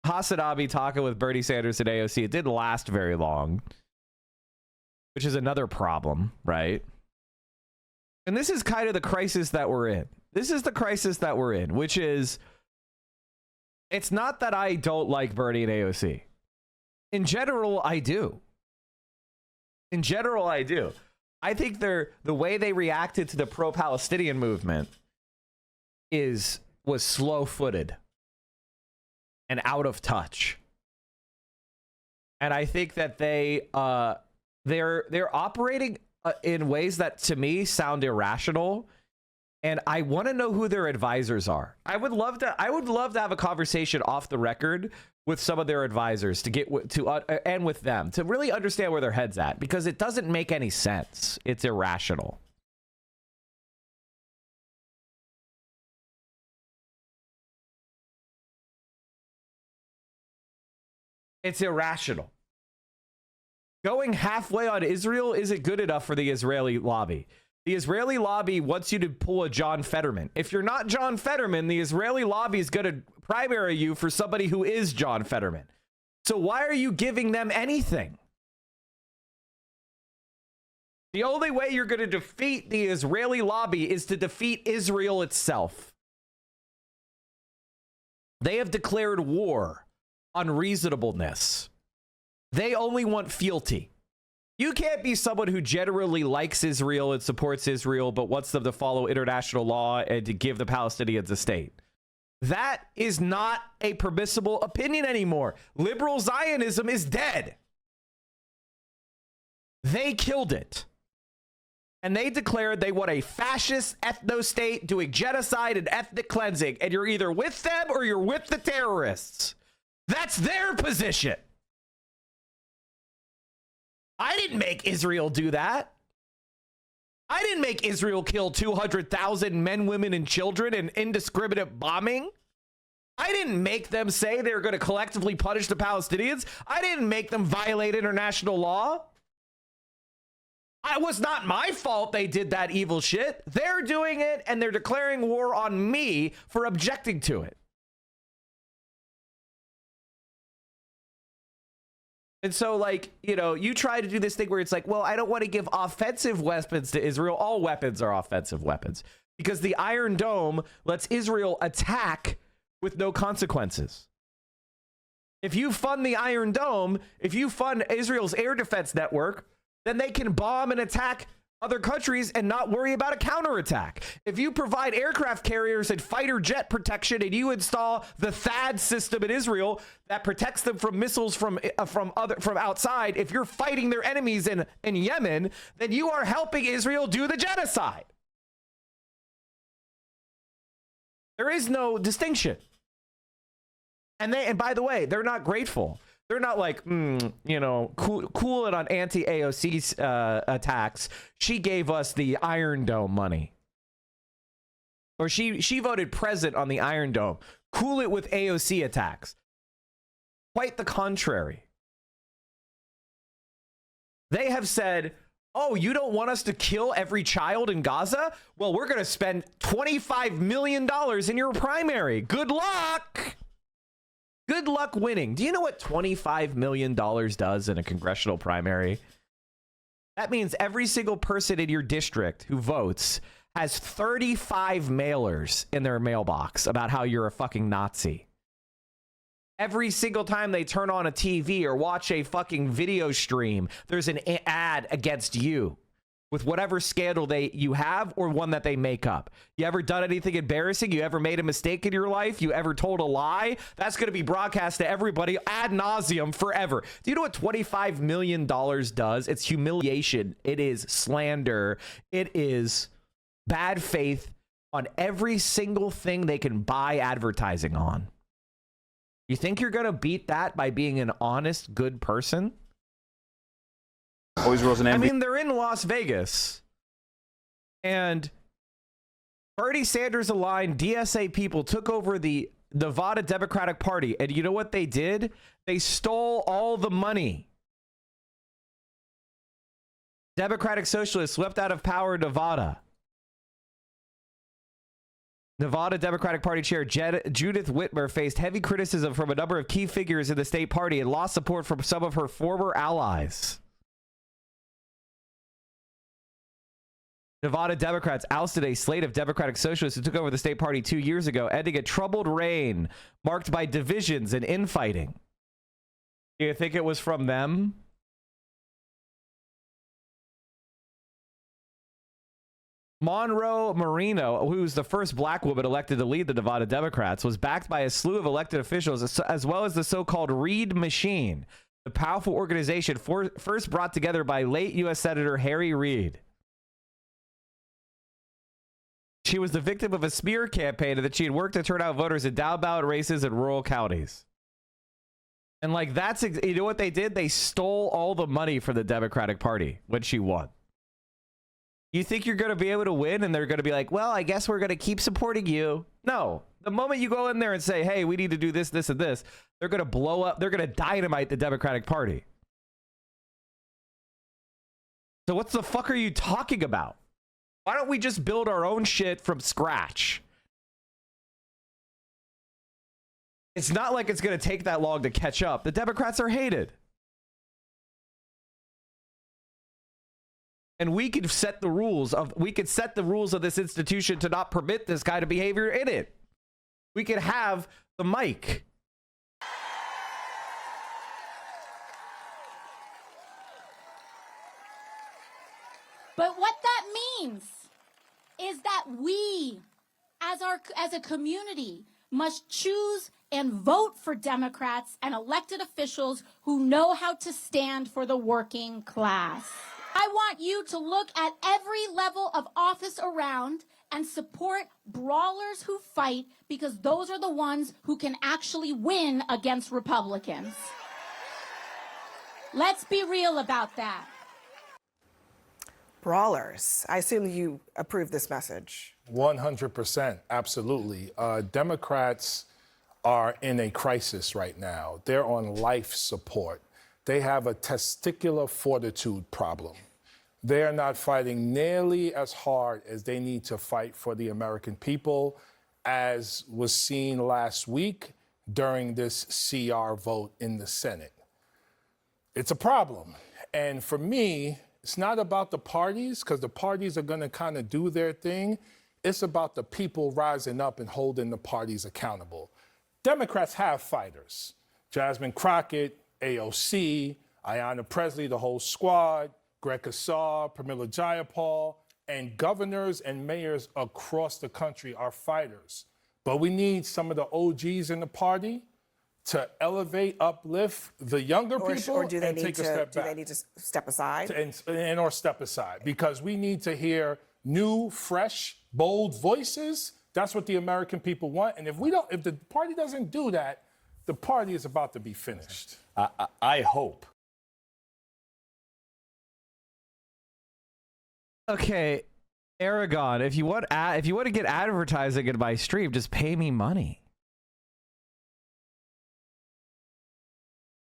Hasanabi talking with Bernie Sanders and AOC, it didn't last very long, which is another problem, right? And this is kind of the crisis that we're in. This is the crisis that we're in, which is, it's not that I don't like Bernie and AOC. In general, I do. In general, I do. I think the way they reacted to the pro-Palestinian movement was slow-footed and out of touch. And I think that they're operating in ways that to me sound irrational. And I want to know who their advisors are. I would love to have a conversation off the record with some of their advisors to get to and with them to really understand where their head's at, because it doesn't make any sense. It's irrational. It's irrational. Going halfway on Israel isn't good enough for the Israeli lobby. The Israeli lobby wants you to pull a John Fetterman. If you're not John Fetterman, the Israeli lobby is going to primary you for somebody who is John Fetterman. So why are you giving them anything? The only way you're going to defeat the Israeli lobby is to defeat Israel itself. They have declared war on reasonableness. They only want fealty. You can't be someone who generally likes Israel and supports Israel, but wants them to follow international law and to give the Palestinians a state. That is not a permissible opinion anymore. Liberal Zionism is dead. They killed it. And they declared they want a fascist ethno-state doing genocide and ethnic cleansing. And you're either with them or you're with the terrorists. That's their position. I didn't make Israel do that. I didn't make Israel kill 200,000 men, women, and children in indiscriminate bombing. I didn't make them say they're going to collectively punish the Palestinians. I didn't make them violate international law. It was not my fault they did that evil shit. They're doing it, and they're declaring war on me for objecting to it. And so, like, you know, you try to do this thing where it's like, well, I don't want to give offensive weapons to Israel. All weapons are offensive weapons because the Iron Dome lets Israel attack with no consequences. If you fund the Iron Dome, if you fund Israel's air defense network, then they can bomb and attack other countries and not worry about a counterattack. If you provide aircraft carriers and fighter jet protection and you install the THAAD system in Israel that protects them from missiles from outside, if you're fighting their enemies in Yemen, then you are helping Israel do the genocide. There is no distinction. And by the way, they're not grateful. They're not like, you know, cool it on anti-AOC's attacks. She gave us the Iron Dome money. Or she voted present on the Iron Dome. Cool it with AOC attacks. Quite the contrary. They have said, oh, you don't want us to kill every child in Gaza? Well, we're going to spend $25 million in your primary. Good luck. Good luck winning. Do you know what $25 million does in a congressional primary? That means every single person in your district who votes has 35 mailers in their mailbox about how you're a fucking Nazi. Every single time they turn on a TV or watch a fucking video stream, there's an ad against you with whatever scandal you have or one that they make up. You ever done anything embarrassing? You ever made a mistake in your life? You ever told a lie? That's going to be broadcast to everybody ad nauseum forever. Do you know what $25 million does? It's humiliation. It is slander. It is bad faith on every single thing they can buy advertising on. You think you're going to beat that by being an honest, good person? Always rules an envy. I mean, they're in Las Vegas, and Bernie Sanders aligned DSA people took over the Nevada Democratic Party, and you know what they did? They stole all the money. Democratic Socialists swept out of power in Nevada. Nevada Democratic Party Chair Judith Whitmer faced heavy criticism from a number of key figures in the state party and lost support from some of her former allies. Nevada Democrats ousted a slate of Democratic socialists who took over the state party 2 years ago, ending a troubled reign marked by divisions and infighting. Do you think it was from them? Monroe Marino, who's the first black woman elected to lead the Nevada Democrats, was backed by a slew of elected officials, as well as the so-called Reid Machine, the powerful organization first brought together by late U.S. Senator Harry Reid. She was the victim of a smear campaign and that she had worked to turn out voters in down-ballot races in rural counties. And like, that's, you know what they did? They stole all the money from the Democratic Party when she won. You think you're going to be able to win and they're going to be like, well, I guess we're going to keep supporting you. No, the moment you go in there and say, hey, we need to do this, this, and this, they're going to blow up. They're going to dynamite the Democratic Party. So what the fuck are you talking about? Why don't we just build our own shit from scratch? It's not like it's going to take that long to catch up. The Democrats are hated. And we could set the rules of this institution to not permit this kind of behavior in it. We could have the mic. But what that means is that we, as a community, must choose and vote for Democrats and elected officials who know how to stand for the working class. I want you to look at every level of office around and support brawlers who fight, because those are the ones who can actually win against Republicans. Let's be real about that. Brawlers. I assume you approve this message. 100%, absolutely. Democrats are in a crisis right now. They're on life support. They have a testicular fortitude problem. They're not fighting nearly as hard as they need to fight for the American people, as was seen last week during this CR vote in the Senate. It's a problem. And for me, it's not about the parties, because the parties are going to kind of do their thing. It's about the people rising up and holding the parties accountable. Democrats have fighters. Jasmine Crockett, AOC, Ayanna Pressley, the whole squad, Greg Casar, Pramila Jayapal, and governors and mayors across the country are fighters. But we need some of the OGs in the party to elevate, uplift the younger people, or do they and need take a to, step back. Do they need to step aside? Or step aside, because we need to hear new, fresh, bold voices. That's what the American people want. And if the party doesn't do that, the party is about to be finished. I hope. Okay, Aragon, if you want to get advertising in my stream, just pay me money.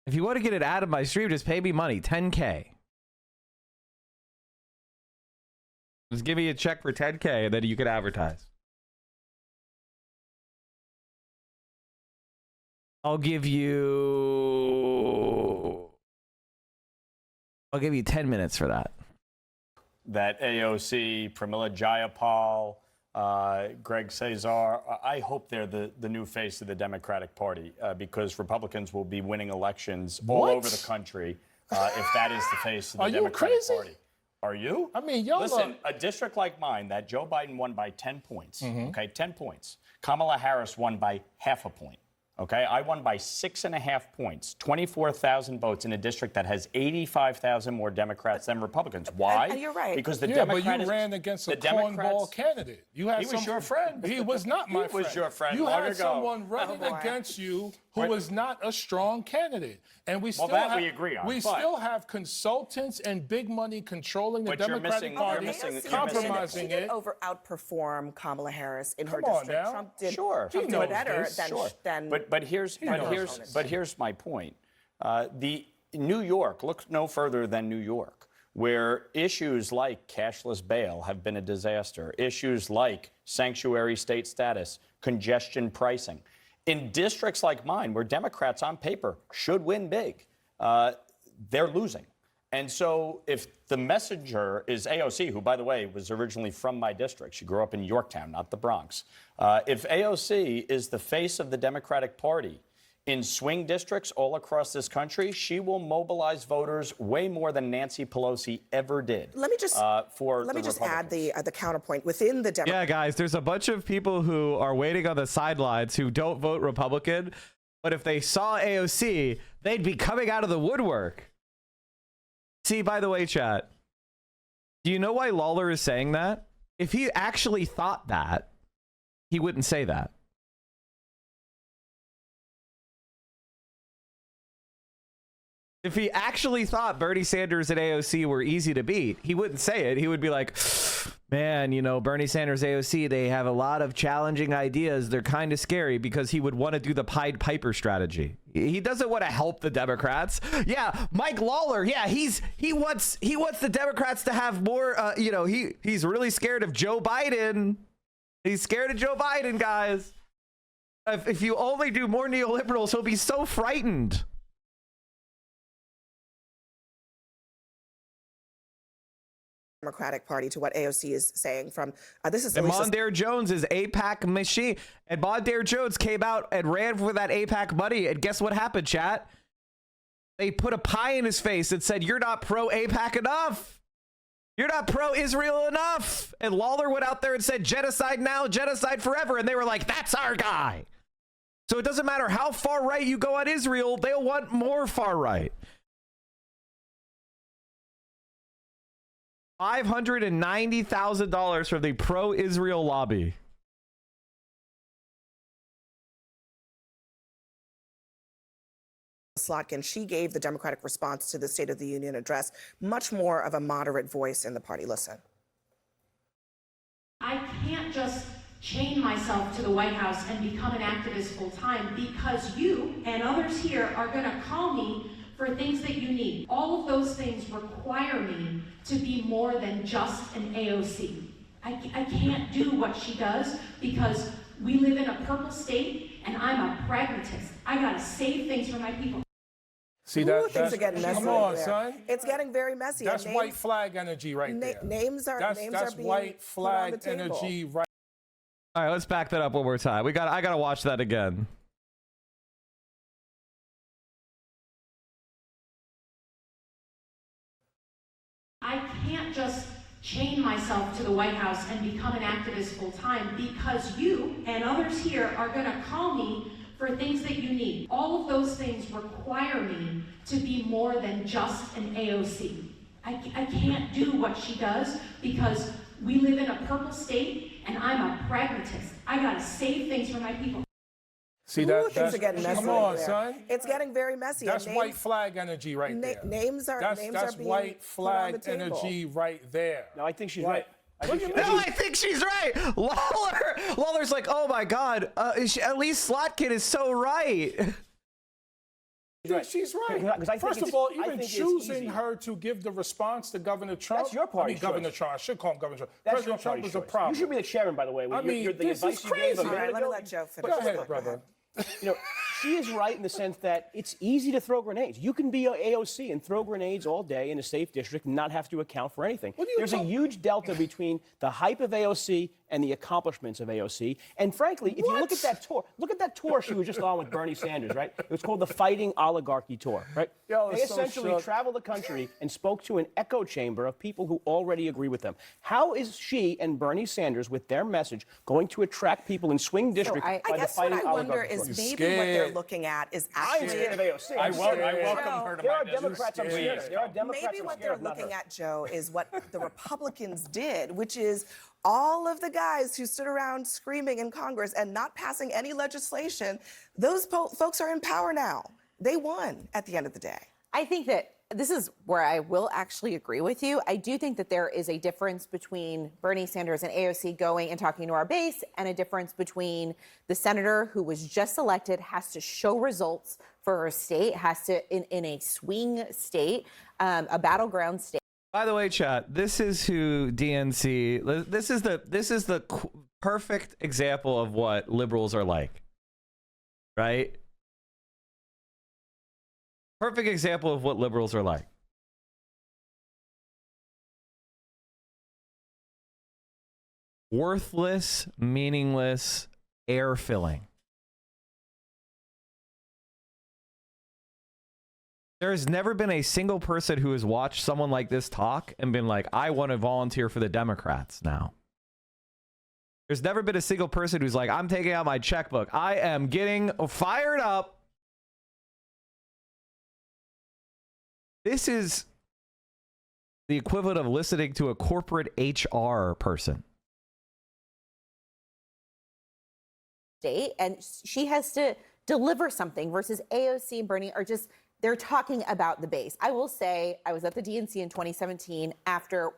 If you want to get it out of my stream, just pay me money, 10K. Just give me a check for 10K and then you can advertise. I'll give you 10 minutes for that. That AOC, Pramila Jayapal, Greg Casar, I hope they're the new face of the Democratic Party, because Republicans will be winning elections all over the country if that is the face of the Democratic Party. Are you? I mean, y'all listen, a district like mine that Joe Biden won by 10 points, okay, 10 points. Kamala Harris won by half a point. Okay, I won by 6.5 points, 24,000 votes in a district that has 85,000 more Democrats than Republicans. Why? And you're right. Because the Democrats. But you ran against a cornball candidate. He was your friend. He was not my friend. He was your friend. You long had ago. someone running against you who was not a strong candidate, and we still we agree on. We still have consultants and big money controlling the Democratic Party, compromising it. Outperform Kamala Harris in her Come on district. now. Trump did, Sure. Trump did better than. But here's my point. The New York, look no further than New York, where issues like cashless bail have been a disaster, issues like sanctuary state status, congestion pricing. In districts like mine, where Democrats on paper should win big, they're losing. And so if the messenger is AOC, who, by the way, was originally from my district, she grew up in Yorktown, not the Bronx. If AOC is the face of the Democratic Party in swing districts all across this country, she will mobilize voters way more than Nancy Pelosi ever did. Let me just add the counterpoint within the Democratic. Yeah, guys, there's a bunch of people who are waiting on the sidelines who don't vote Republican, but if they saw AOC, they'd be coming out of the woodwork. See, by the way, chat, do you know why Lawler is saying that? If he actually thought that, he wouldn't say that. If he actually thought Bernie Sanders and AOC were easy to beat, he wouldn't say it. He would be like, man, you know, Bernie Sanders, AOC, they have a lot of challenging ideas. They're kind of scary, because he would want to do the Pied Piper strategy. He doesn't want to help the Democrats. Yeah, Mike Lawler. Yeah, he wants the Democrats to have more. You know, he's really scared of Joe Biden. He's scared of Joe Biden, guys. If you only do more neoliberals, he'll be so frightened. Democratic Party to what AOC is saying from this is and Mondaire Jones is AIPAC machine, and Mondaire Jones came out and ran for that AIPAC money, and guess what happened, chat? They put a pie in his face and said, you're not pro AIPAC enough, you're not pro Israel enough. And Lawler went out there and said, genocide now, genocide forever, and they were like, that's our guy. So it doesn't matter how far right you go on Israel, they'll want more far right. $590,000 from the pro-Israel lobby. Slotkin, she gave the Democratic response to the State of the Union address much more of a moderate voice in the party. Listen. I can't just chain myself to the White House and become an activist full time, because you and others here are going to call me for things that you need. All of those things require me to be more than just an AOC. I can't do what she does, because we live in a purple state and I'm a pragmatist. I gotta save things for my people. See, things are getting messy. Come on, there. son. It's getting very messy. That's white flag energy right there. Names are that's being white put on the flag table. energy right. All right, let's back that up one more time. I gotta watch that again. I can't just chain myself to the White House and become an activist full time, because you and others here are going to call me for things that you need. All of those things require me to be more than just an AOC. I can't do what she does, because we live in a purple state and I'm a pragmatist. I got to save things for my people. See, things are getting messy. Come on, there. son. It's getting very messy. That's white flag energy right there. Names are that's being white flag put on the table. energy right there. No, I think she's right. I think she's right. Lawler's like, oh my God, at least Slotkin is so right. She's right. First of all, even choosing her to give the response to Governor Trump. That's your party's choice. Governor Trump. I should call him Governor Trump. That's President Trump was a problem. You should be the chairman, by the way. This is crazy. All right, let me let Joe finish. Go ahead, brother. You know, she is right in the sense that it's easy to throw grenades. You can be AOC and throw grenades all day in a safe district and not have to account for anything. There's a huge delta between the hype of AOC and the accomplishments of AOC. And frankly, if you look at that tour she was just on with Bernie Sanders, right? It was called the Fighting Oligarchy Tour, right? They essentially traveled the country and spoke to an echo chamber of people who already agree with them. How is she and Bernie Sanders, with their message, going to attract people in swing districts by the Fighting What I wonder Oligarchy is Tour? maybe what they're looking at is actually. I'm scared of AOC. I welcome her to There my are business. Democrats I'm scared of. There are Democrats Maybe I'm what scared they're of, not her. looking at, Joe, is what the Republicans did, which is all of the guys who stood around screaming in Congress and not passing any legislation, those folks are in power now. They won at the end of the day. I think that this is where I will actually agree with you. I do think that there is a difference between Bernie Sanders and AOC going and talking to our base, and a difference between the senator who was just elected, has to show results for her state, has to, in a swing state, a battleground state. By the way, chat, this is who DNC. This is the perfect example of what liberals are like, right? Perfect example of what liberals are like. Worthless, meaningless, air filling. There has never been a single person who has watched someone like this talk and been like, I want to volunteer for the Democrats now. There's never been a single person who's like, I'm taking out my checkbook. I am getting fired up. This is the equivalent of listening to a corporate HR person. And she has to deliver something versus AOC and Bernie are just, they're talking about the base. I will say I was at the DNC in 2017 after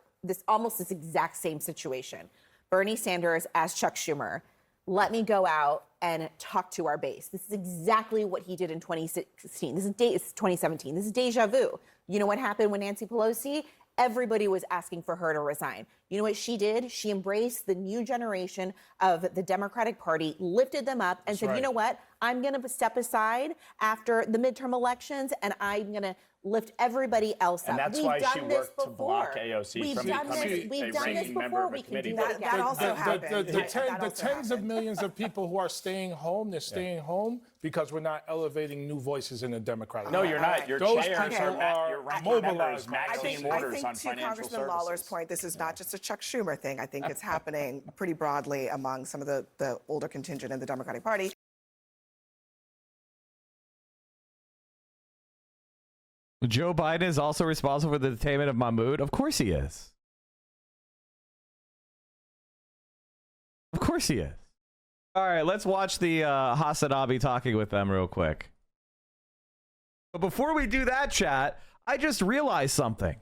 almost this exact same situation. Bernie Sanders asked Chuck Schumer, let me go out and talk to our base. This is exactly what he did in 2016. It's 2017. This is deja vu. You know what happened when Nancy Pelosi? Everybody was asking for her to resign. You know what she did? She embraced the new generation of the Democratic Party, lifted them up, and said, you know what? I'm going to step aside after the midterm elections, and I'm going to lift everybody else up. And that's why she worked to block AOC We've from done becoming We've a done this ranking member before. of a We can committee. do that again. That also happened. The tens of millions of people who are staying home, they're staying home because we're not elevating new voices in the Democratic No, Party. you're not. Your Those chairs people are your ranking members, mobilized. Maxine I Waters think on to financial Congressman Lawler's services. point, this is not just a Chuck Schumer thing. I think it's happening pretty broadly among some of the older contingent in the Democratic Party. Joe Biden is also responsible for the detainment of Mahmoud. Of course he is. Of course he is. All right, let's watch the Hasanabi talking with them real quick. But before we do that, chat, I just realized something.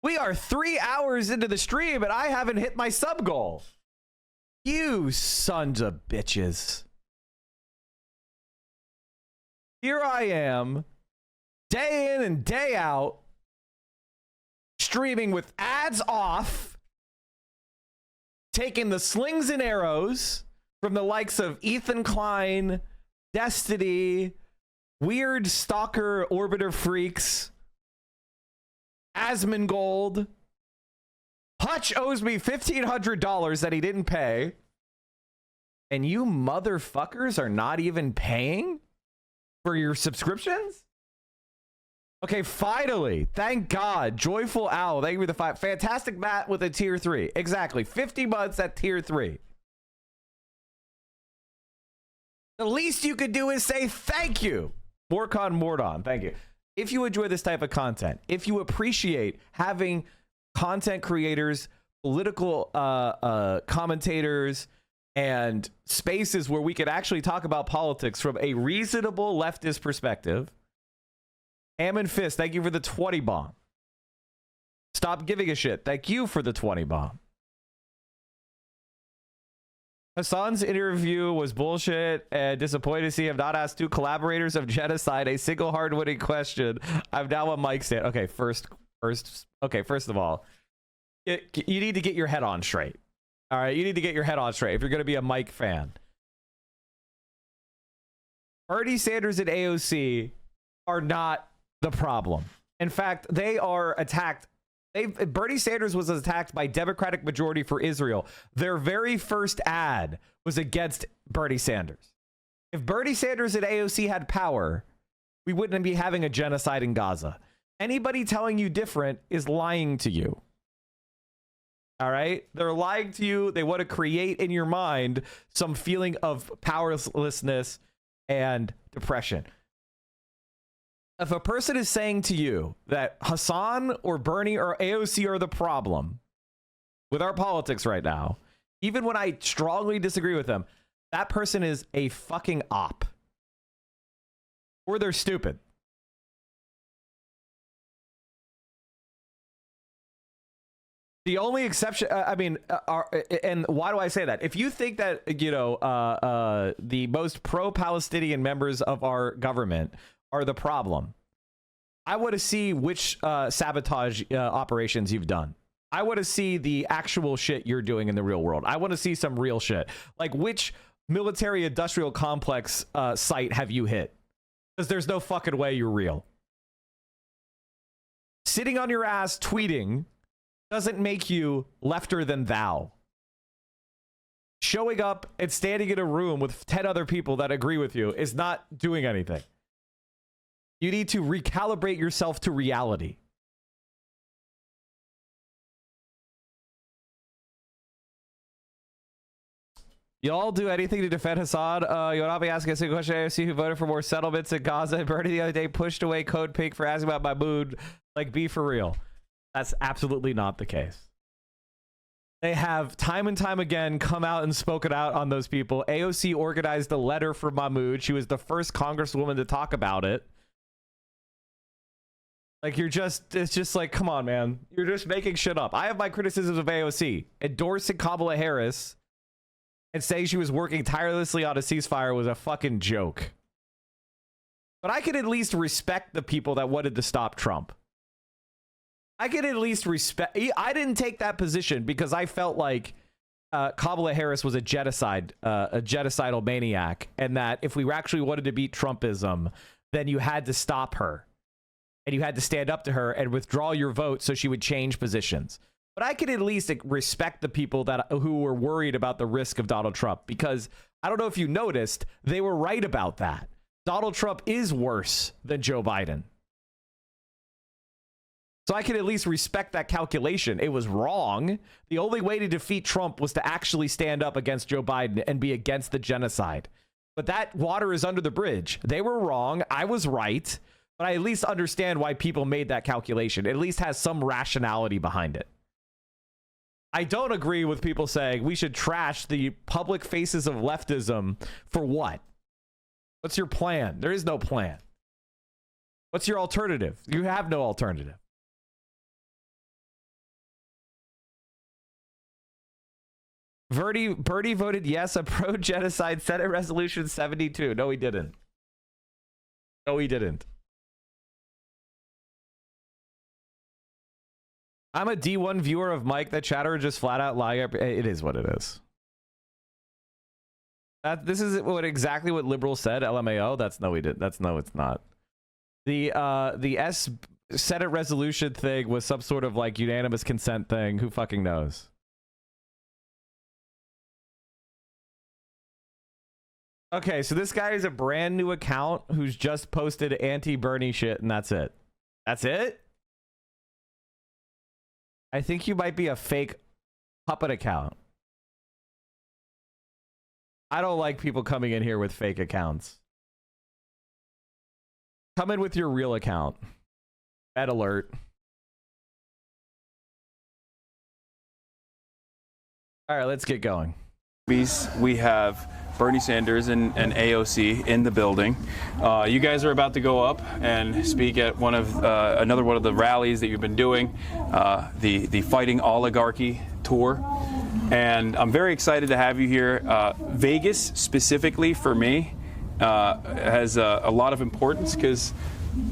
We are 3 hours into the stream and I haven't hit my sub goal. You sons of bitches. Here I am, day in and day out, streaming with ads off, taking the slings and arrows from the likes of Ethan Klein, Destiny, Weird Stalker Orbiter Freaks, Asmongold. Hutch owes me $1,500 that he didn't pay. And you motherfuckers are not even paying for your subscriptions? Okay, finally. Thank God. Joyful Owl. Thank you for the five. Fantastic Matt with a tier 3. Exactly. 50 months at tier 3. The least you could do is say thank you. Morcon Mordon. Thank you. If you enjoy this type of content, if you appreciate having content creators, political commentators, and spaces where we could actually talk about politics from a reasonable leftist perspective. Hammond Fist, thank you for the 20 bomb. Stop giving a shit. Thank you for the 20 bomb. Hasan's interview was bullshit and disappointed to see him not asked two collaborators of genocide a single hard-winning question. I'm now a mic stand. Okay, first of all, you need to get your head on straight. All right, you need to get your head on straight if you're going to be a Mike fan. Bernie Sanders and AOC are not the problem. In fact, they are attacked. Bernie Sanders was attacked by Democratic Majority for Israel. Their very first ad was against Bernie Sanders. If Bernie Sanders and AOC had power, we wouldn't be having a genocide in Gaza. Anybody telling you different is lying to you. All right? They're lying to you. They want to create in your mind some feeling of powerlessness and depression. If a person is saying to you that Hasan or Bernie or AOC are the problem with our politics right now, even when I strongly disagree with them, that person is a fucking op. Or they're stupid. The only exception, and why do I say that? If you think that, you know, the most pro-Palestinian members of our government are the problem, I want to see which sabotage operations you've done. I want to see the actual shit you're doing in the real world. I want to see some real shit. Like, which military industrial complex site have you hit? Because there's no fucking way you're real. Sitting on your ass tweeting doesn't make you lefter than thou. Showing up and standing in a room with 10 other people that agree with you is not doing anything. You need to recalibrate yourself to reality. Y'all do anything to defend Hasan? You'll not be asking a single question. AOC who voted for more settlements in Gaza. Bernie the other day pushed away Code Pink for asking about my mood. Like, be for real. That's absolutely not the case. They have time and time again come out and spoken out on those people. AOC organized a letter for Mahmoud. She was the first congresswoman to talk about it. Like, it's just like, come on, man. You're just making shit up. I have my criticisms of AOC. Endorsing Kamala Harris and saying she was working tirelessly on a ceasefire was a fucking joke. But I could at least respect the people that wanted to stop Trump. I could at least respect. I didn't take that position because I felt like Kamala Harris was a genocidal maniac, and that if we actually wanted to beat Trumpism, then you had to stop her. And you had to stand up to her and withdraw your vote so she would change positions. But I could at least respect the people who were worried about the risk of Donald Trump, because I don't know if you noticed, they were right about that. Donald Trump is worse than Joe Biden. So I can at least respect that calculation. It was wrong. The only way to defeat Trump was to actually stand up against Joe Biden and be against the genocide. But that water is under the bridge. They were wrong. I was right. But I at least understand why people made that calculation. It at least has some rationality behind it. I don't agree with people saying we should trash the public faces of leftism for what? What's your plan? There is no plan. What's your alternative? You have no alternative. Bernie voted yes, a pro-genocide Senate Resolution 72. No, he didn't. No, he didn't. I'm a D1 viewer of Mike. That chatter just flat out lying. It is what it is. This is exactly what liberals said. LMAO. That's no, we did. That's no, it's not. The Senate resolution thing was some sort of like unanimous consent thing. Who fucking knows? Okay, so this guy is a brand new account who's just posted anti-Bernie shit, and that's it. That's it? I think you might be a fake puppet account. I don't like people coming in here with fake accounts. Come in with your real account. Ed alert. All right, let's get going. We have Bernie Sanders and AOC in the building. You guys are about to go up and speak at another one of the rallies that you've been doing, the Fighting Oligarchy tour. And I'm very excited to have you here. Vegas, specifically for me, has a lot of importance because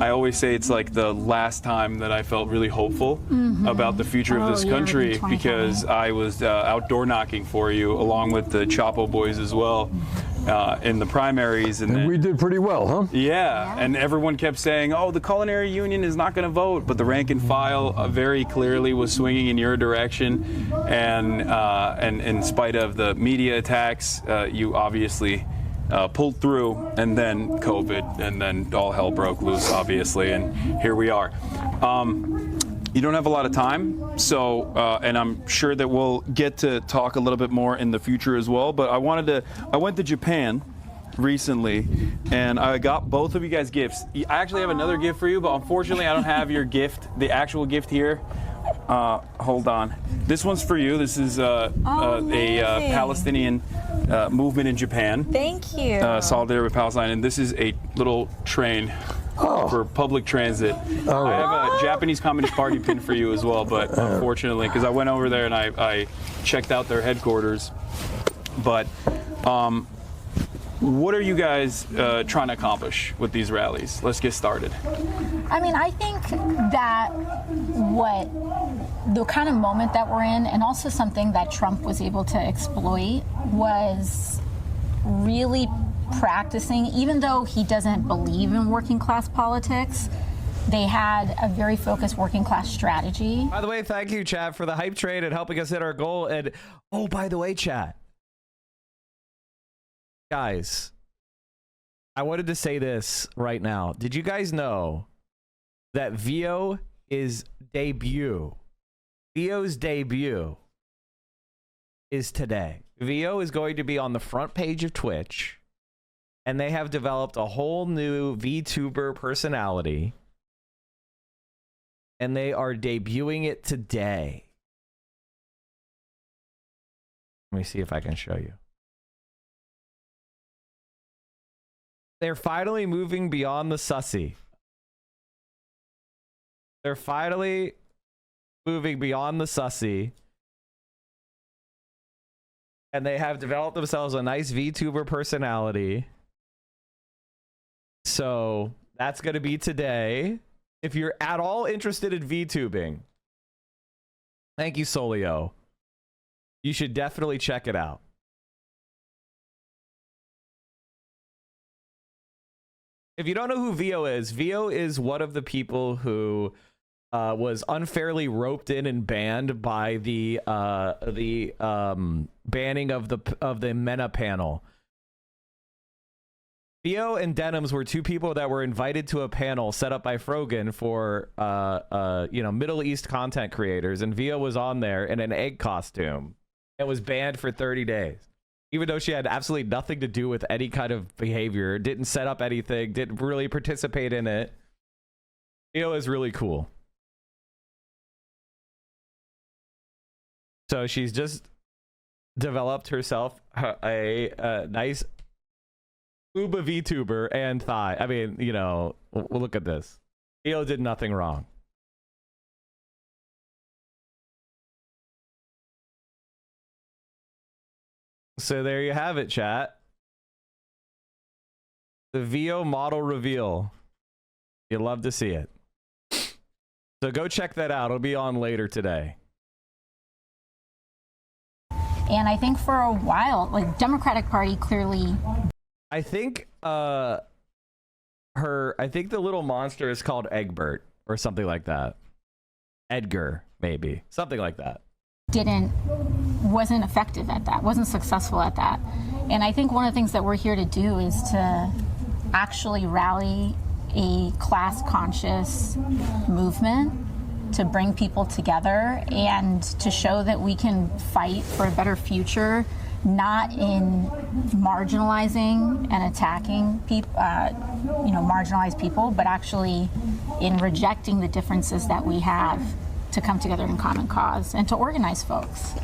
I always say it's like the last time that I felt really hopeful about the future of this country, because I was outdoor knocking for you along with the Chapo boys as well in the primaries. And we did pretty well, huh? Yeah, and everyone kept saying, oh, the culinary union is not going to vote, but the rank and file very clearly was swinging in your direction. And in spite of the media attacks, you obviously pulled through, and then COVID, and then all hell broke loose, obviously, and here we are. You don't have a lot of time, so, and I'm sure that we'll get to talk a little bit more in the future as well, but I went to Japan recently, and I got both of you guys gifts. I actually have another gift for you, but unfortunately I don't have your gift, the actual gift here. Hold on. This one's for you. This is a Palestinian movement in Japan. Thank you. Solidarity with Palestine. And this is a little train for public transit. I have a Japanese Communist Party pin for you as well, but unfortunately, because I went over there and I checked out their headquarters. But What are you guys trying to accomplish with these rallies? Let's get started. I mean, I think that what the kind of moment that we're in, and also something that Trump was able to exploit, was really practicing, even though he doesn't believe in working class politics, they had a very focused working class strategy. By the way, thank you, chat, for the hype train and helping us hit our goal. And oh, by the way, chat, guys, I wanted to say this right now. Did you guys know that VO is debut? VO's debut is today. VO is going to be on the front page of Twitch, and they have developed a whole new VTuber personality, and they are debuting it today. Let me see if I can show you. They're finally moving beyond the sussy. They're finally moving beyond the sussy. And they have developed themselves a nice VTuber personality. So that's going to be today. If you're at all interested in VTubing, thank you, Solio. You should definitely check it out. If you don't know who VO is one of the people who was unfairly roped in and banned by the banning of the MENA panel. VO and Denims were two people that were invited to a panel set up by Frogan for Middle East content creators, and VO was on there in an egg costume and was banned for 30 days. Even though she had absolutely nothing to do with any kind of behavior, didn't set up anything, didn't really participate in it. VO is really cool. So she's just developed herself a nice Uba VTuber and thigh. I mean, we'll look at this. VO did nothing wrong. So there you have it, chat. The VO model reveal. You'd love to see it. So go check that out. It'll be on later today. And I think for a while, like, Democratic Party clearly... I think I think the little monster is called Egbert or something like that. Edgar, maybe. Something like that. Wasn't effective at that, wasn't successful at that. And I think one of the things that we're here to do is to actually rally a class-conscious movement to bring people together and to show that we can fight for a better future, not in marginalizing and attacking people, marginalized people, but actually in rejecting the differences that we have to come together in common cause and to organize folks.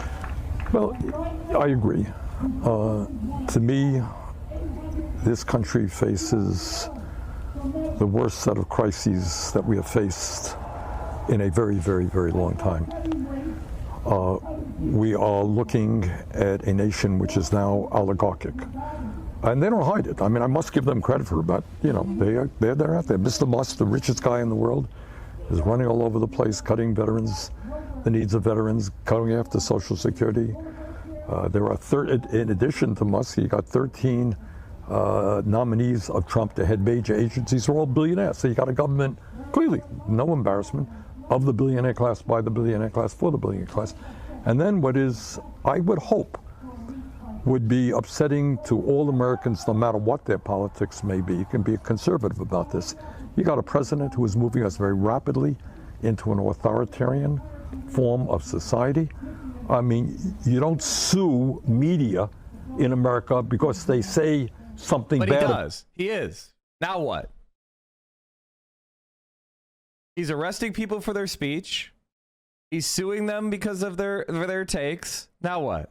Well, I agree. To me, this country faces the worst set of crises that we have faced in a very, very, very long time. We are looking at a nation which is now oligarchic. And they don't hide it. I mean, I must give them credit for that. They're out there. Mr. Musk, the richest guy in the world, is running all over the place, cutting the needs of veterans, cutting after Social Security. There are, in addition to Musk, you got 13 nominees of Trump to head major agencies who are all billionaires. So you got a government, clearly, no embarrassment, of the billionaire class, by the billionaire class, for the billionaire class. And then what is, I would hope, would be upsetting to all Americans, no matter what their politics may be. You can be conservative about this. You got a president who is moving us very rapidly into an authoritarian form of society. I mean, you don't sue media in America because they say something bad. But he does. He is. Now what? He's arresting people for their speech. He's suing them because of their takes. Now what?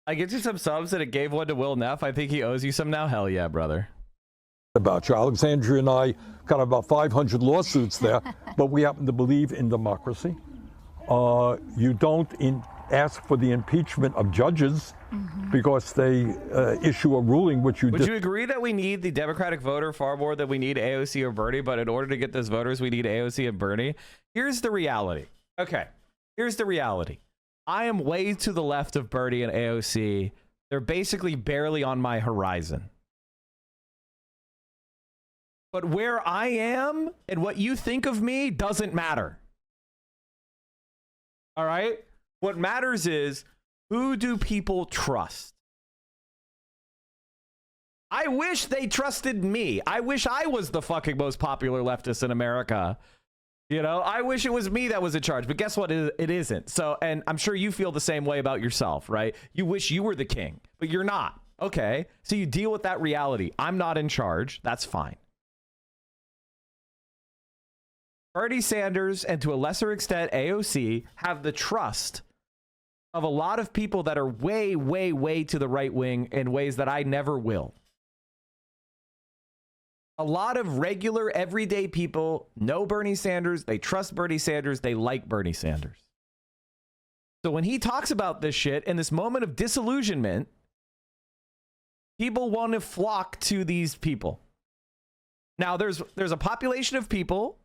I get you some subs and it gave one to Will Neff. I think he owes you some now. Hell yeah, brother. About you. Alexandria and I got about 500 lawsuits there, but we happen to believe in democracy. You don't ask for the impeachment of judges because they issue a ruling which you Would you agree that we need the Democratic voter far more than we need AOC or Bernie, but in order to get those voters, we need AOC and Bernie? Here's the reality. Okay, here's the reality. I am way to the left of Bernie and AOC. They're basically barely on my horizon. But where I am and what you think of me doesn't matter. All right? What matters is, who do people trust? I wish they trusted me. I wish I was the fucking most popular leftist in America. You know, I wish it was me that was in charge. But guess what? It isn't. So, and I'm sure you feel the same way about yourself, right? You wish you were the king, but you're not. Okay. So you deal with that reality. I'm not in charge. That's fine. Bernie Sanders, and to a lesser extent AOC, have the trust of a lot of people that are way, way, way to the right wing in ways that I never will. A lot of regular, everyday people know Bernie Sanders. They trust Bernie Sanders. They like Bernie Sanders. So when he talks about this shit in this moment of disillusionment, people want to flock to these people. Now, there's a population of people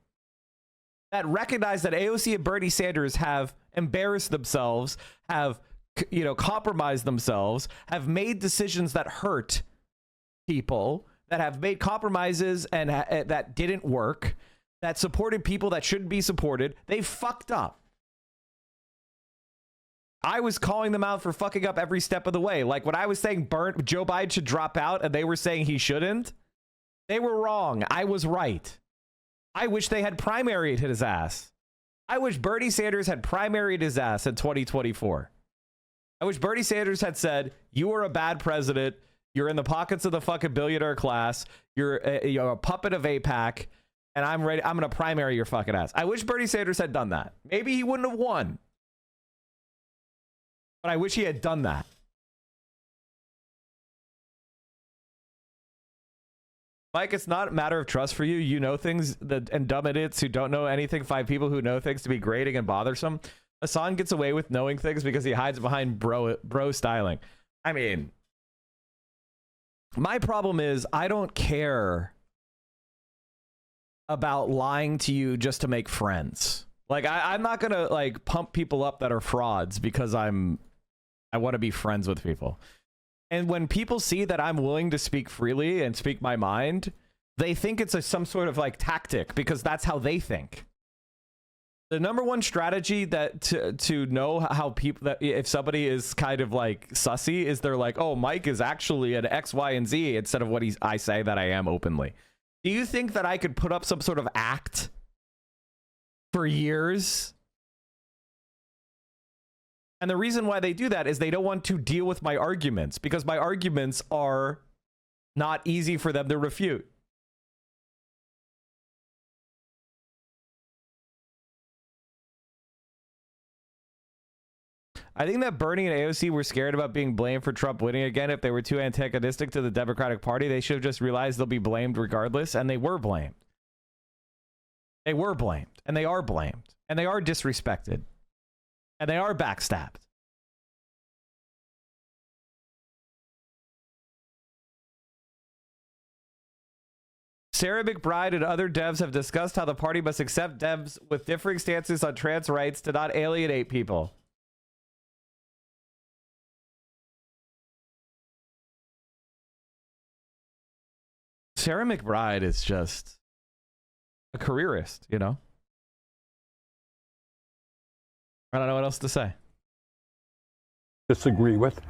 that recognize that AOC and Bernie Sanders have embarrassed themselves, have, you know, compromised themselves, have made decisions that hurt people, that have made compromises and that didn't work, that supported people that shouldn't be supported. They fucked up. I was calling them out for fucking up every step of the way. Like when I was saying Joe Biden should drop out and they were saying he shouldn't, they were wrong. I was right. I wish they had primaried his ass. I wish Bernie Sanders had primaried his ass in 2024. I wish Bernie Sanders had said, you are a bad president. You're in the pockets of the fucking billionaire class. You're a puppet of AIPAC, and I'm ready. I'm going to primary your fucking ass. I wish Bernie Sanders had done that. Maybe he wouldn't have won, but I wish he had done that. Mike, it's not a matter of trust for you. You know things, and dumb idiots who don't know anything find people who know things to be grating and bothersome. Hasan gets away with knowing things because he hides behind bro styling. I mean, my problem is I don't care about lying to you just to make friends. Like, I'm not going to like pump people up that are frauds because I want to be friends with people. And when people see that I'm willing to speak freely and speak my mind, they think it's some sort of like tactic because that's how they think. The number one strategy that to know how people, that if somebody is kind of like sussy, is they're like, oh, Mike is actually an X, Y, and Z instead of what I say that I am openly. Do you think that I could put up some sort of act for years? And the reason why they do that is they don't want to deal with my arguments because my arguments are not easy for them to refute. I think that Bernie and AOC were scared about being blamed for Trump winning again. If they were too antagonistic to the Democratic Party, they should have just realized they'll be blamed regardless. And they were blamed. They were blamed. And they are blamed. And they are disrespected. And they are backstabbed. Sarah McBride and other devs have discussed how the party must accept devs with differing stances on trans rights to not alienate people. Sarah McBride is just a careerist, you know? I don't know what else to say. Disagree with.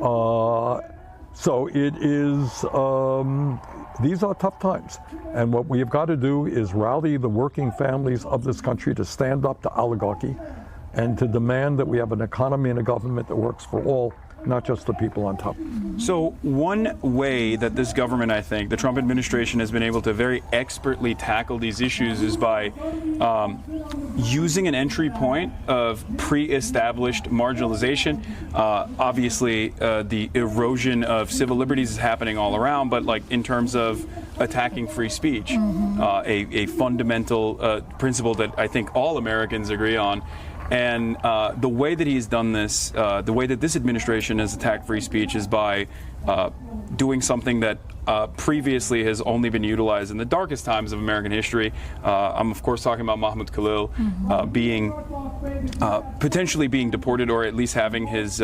So it is, these are tough times. And what we have got to do is rally the working families of this country to stand up to oligarchy and to demand that we have an economy and a government that works for all, not just the people on top. So one way that this government, I think, the Trump administration has been able to very expertly tackle these issues is by using an entry point of pre-established marginalization. Obviously, the erosion of civil liberties is happening all around, but like in terms of attacking free speech, a fundamental principle that I think all Americans agree on. And the way that he's done this, the way that this administration has attacked free speech is by doing something that previously has only been utilized in the darkest times of American history. I'm of course talking about Mahmoud Khalil being potentially being deported, or at least having his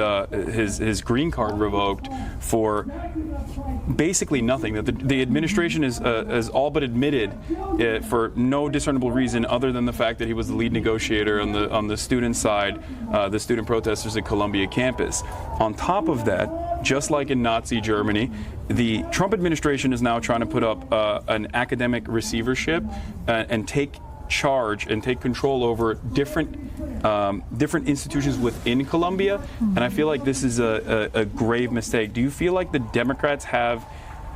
green card revoked for basically nothing. That the administration has all but admitted for no discernible reason other than the fact that he was the lead negotiator on the student side, the student protesters at Columbia campus. On top of that, just like in Nazi Germany, the Trump administration is now trying to put up an academic receivership and take charge and take control over different institutions within Columbia. And I feel like this is a grave mistake. Do you feel like the Democrats have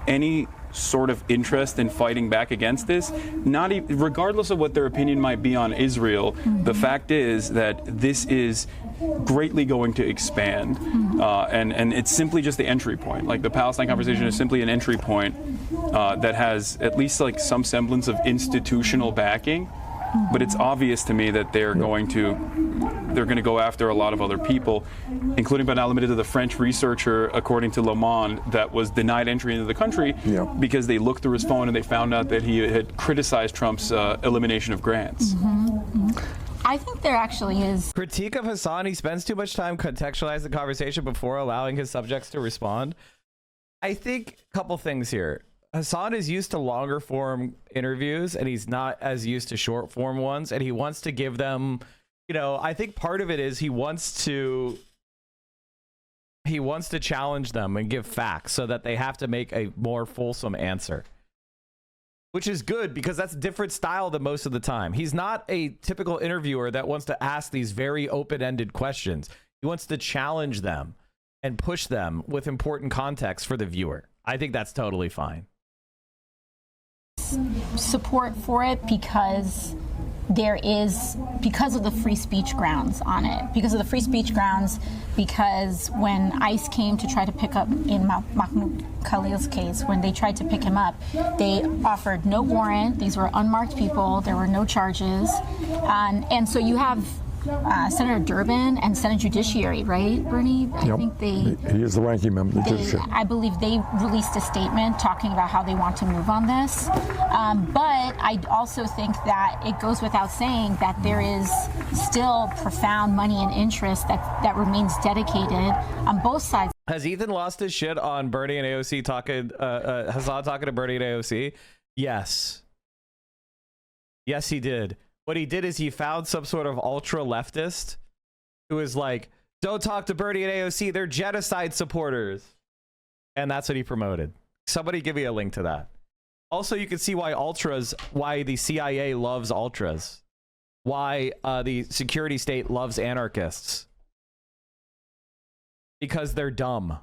any sort of interest in fighting back against this? Regardless of what their opinion might be on Israel, the fact is that this is greatly going to expand, and it's simply just the entry point. Like, the Palestine conversation is simply an entry point that has at least like some semblance of institutional backing. But it's obvious to me that they're going to go after a lot of other people, including but not limited to the French researcher, according to Le Monde, that was denied entry into the country because they looked through his phone and they found out that he had criticized Trump's elimination of grants. I think there actually is Critique of Hasan: he spends too much time contextualizing the conversation before allowing his subjects to respond. I think a couple things here. Hasan is used to longer form interviews and he's not as used to short form ones, and he wants to give them, you know, I think part of it is he wants to challenge them and give facts so that they have to make a more fulsome answer, which is good because that's a different style than most of the time. He's not a typical interviewer that wants to ask these very open-ended questions. He wants to challenge them and push them with important context for the viewer. I think that's totally fine. support for it because because of the free speech grounds on it, because of the free speech grounds, because when ICE came to try to pick up in Mahmoud Khalil's case, when they tried to pick him up, they offered no warrant. These were unmarked people. There were no charges. And so you have Senator Durbin and Senate Judiciary, right, Bernie? I think he is the ranking member of the Judiciary. I believe they released a statement talking about how they want to move on this. But I also think that it goes without saying that there is still profound money and interest that remains dedicated on both sides. Has Ethan lost his shit on Bernie and AOC talking, Hasan talking to Bernie and AOC? Yes. Yes, he did. What he did is he found some sort of ultra leftist who is like, don't talk to Bernie and AOC, they're genocide supporters. And that's what he promoted. Somebody give me a link to that. Also, you can see why the CIA loves ultras. Why the security state loves anarchists. Because they're dumb.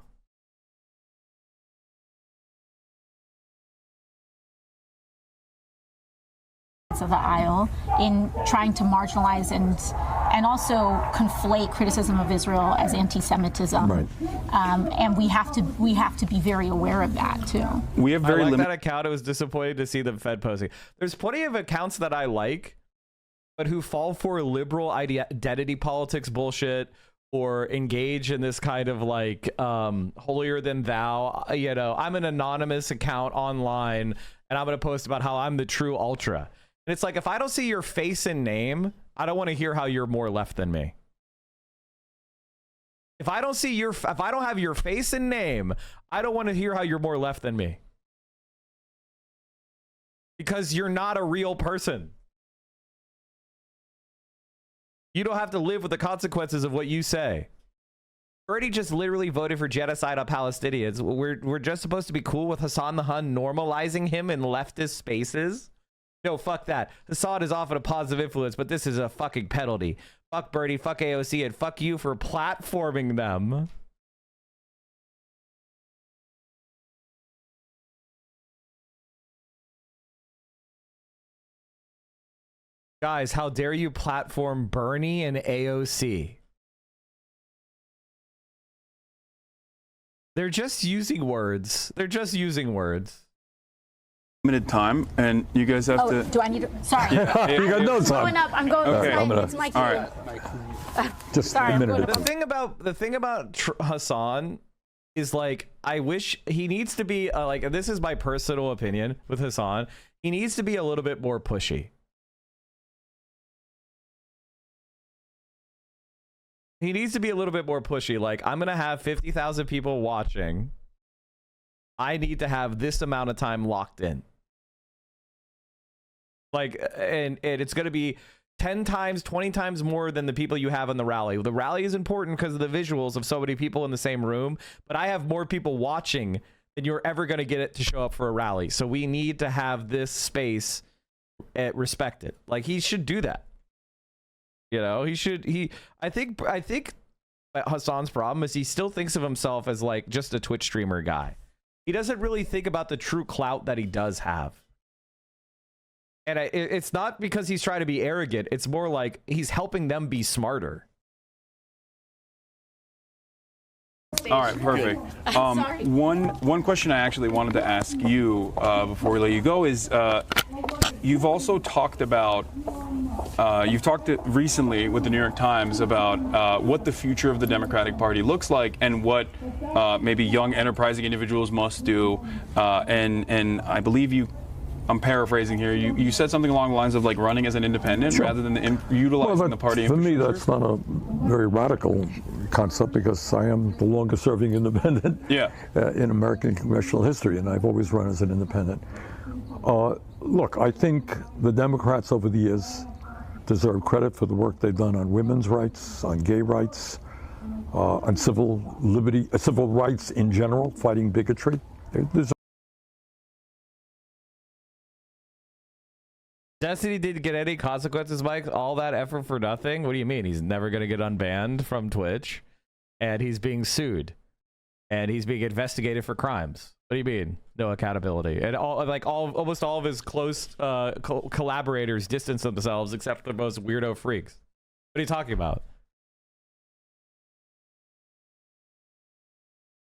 Of the aisle in trying to marginalize and also conflate criticism of Israel as anti-Semitism, right. And we have to be very aware of that too. We have very that account. I was disappointed to see the Fed posting. There's plenty of accounts that I like, but who fall for liberal identity politics bullshit or engage in this kind of like holier than thou. You know, I'm an anonymous account online, and I'm going to post about how I'm the true ultra. And it's like, if I don't see your face and name, I don't want to hear how you're more left than me. If I don't have your face and name, I don't want to hear how you're more left than me. Because you're not a real person. You don't have to live with the consequences of what you say. Bernie just literally voted for genocide on Palestinians. We're just supposed to be cool with Hasan the Hun normalizing him in leftist spaces. No, fuck that. Hasan is often a positive influence, but this is a fucking penalty. Fuck Bernie, fuck AOC, and fuck you for platforming them. Guys, how dare you platform Bernie and AOC? They're just using words. They're just using words. limited time, and you guys have Oh, to. do I need to? Sorry. You got no I'm going time. up. I'm going. Okay. It's my cue. All right. Just Sorry, a I'm minute. going at a to- time. The thing about Hasan is like, I wish he needs to be like, this is my personal opinion with Hasan. He needs to be a little bit more pushy. He needs to be a little bit more pushy. Like, I'm going to have 50,000 people watching. I need to have this amount of time locked in. Like, and it's going to be 10 times, 20 times more than the people you have on the rally. The rally is important because of the visuals of so many people in the same room, but I have more people watching than you're ever going to get it to show up for a rally. So we need to have this space respected. Like, he should do that. You know, I think Hasan's problem is he still thinks of himself as like just a Twitch streamer guy. He doesn't really think about the true clout that he does have. And it's not because he's trying to be arrogant. It's more like he's helping them be smarter. All right, perfect. Sorry. One question I actually wanted to ask you before we let you go is, you've also talked about, you've talked recently with the New York Times about what the future of the Democratic Party looks like and what maybe young enterprising individuals must do. And I believe I'm paraphrasing here. You said something along the lines of like running as an independent rather than utilizing the party. For me, infrastructure. that's not a very radical concept because I am the longest serving independent in American congressional history, and I've always run as an independent. Look, I think the Democrats over the years deserve credit for the work they've done on women's rights, on gay rights, on civil rights in general, fighting bigotry. Destiny didn't get any consequences, Mike. All that effort for nothing? What do you mean? He's never going to get unbanned from Twitch, and he's being sued, and he's being investigated for crimes. What do you mean? No accountability. And almost all of his close collaborators distance themselves, except for the most weirdo freaks. What are you talking about?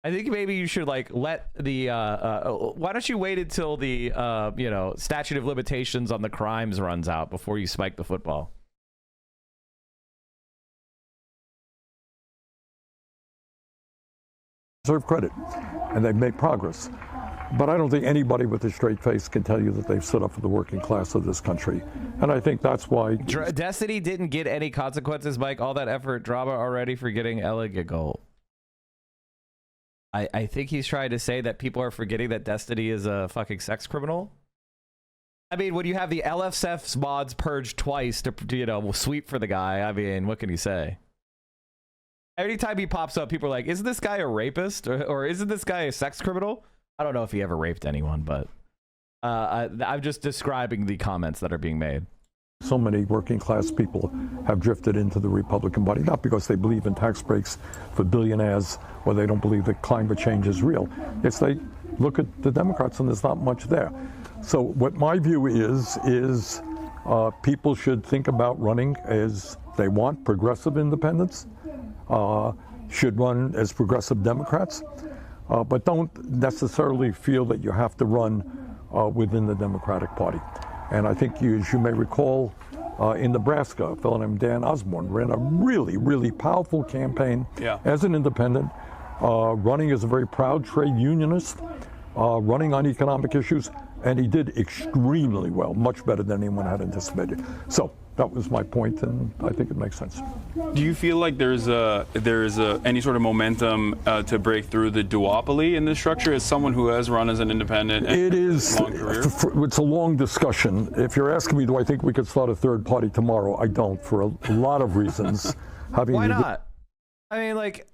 I think maybe you should like let the why don't you wait until the statute of limitations on the crimes runs out before you spike the football? Deserve credit, and they've made progress. But I don't think anybody with a straight face can tell you that they've stood up for the working class of this country. And I think that's why Destiny didn't get any consequences, Mike. All that effort, drama already for getting elegant goal. I think he's trying to say that people are forgetting that Destiny is a fucking sex criminal. I mean, when you have the LFSF's mods purged twice to, sweep for the guy, I mean, what can you say? Every time he pops up, people are like, isn't this guy a rapist? Or isn't this guy a sex criminal? I don't know if he ever raped anyone, but I'm just describing the comments that are being made. so many working class people have drifted into the Republican Party, not because they believe in tax breaks for billionaires or they don't believe that climate change is real. It's they look at the Democrats and there's not much there. So what my view is people should think about running as they want. Progressive independents should run as progressive Democrats, but don't necessarily feel that you have to run within the Democratic Party. And I think as you may recall, in Nebraska, a fellow named Dan Osborne ran a really, really powerful campaign as an independent, running as a very proud trade unionist, running on economic issues, and he did extremely well, much better than anyone had anticipated. So that was my point, and I think it makes sense. Do you feel like there's any sort of momentum to break through the duopoly in this structure as someone who has run as an independent? It is. It's a long discussion. If you're asking me, do I think we could start a third party tomorrow? I don't, for a lot of reasons. Why not? I mean, like,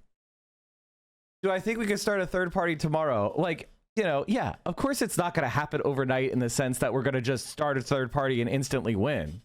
do I think we could start a third party tomorrow? Like, yeah, of course it's not going to happen overnight in the sense that we're going to just start a third party and instantly win.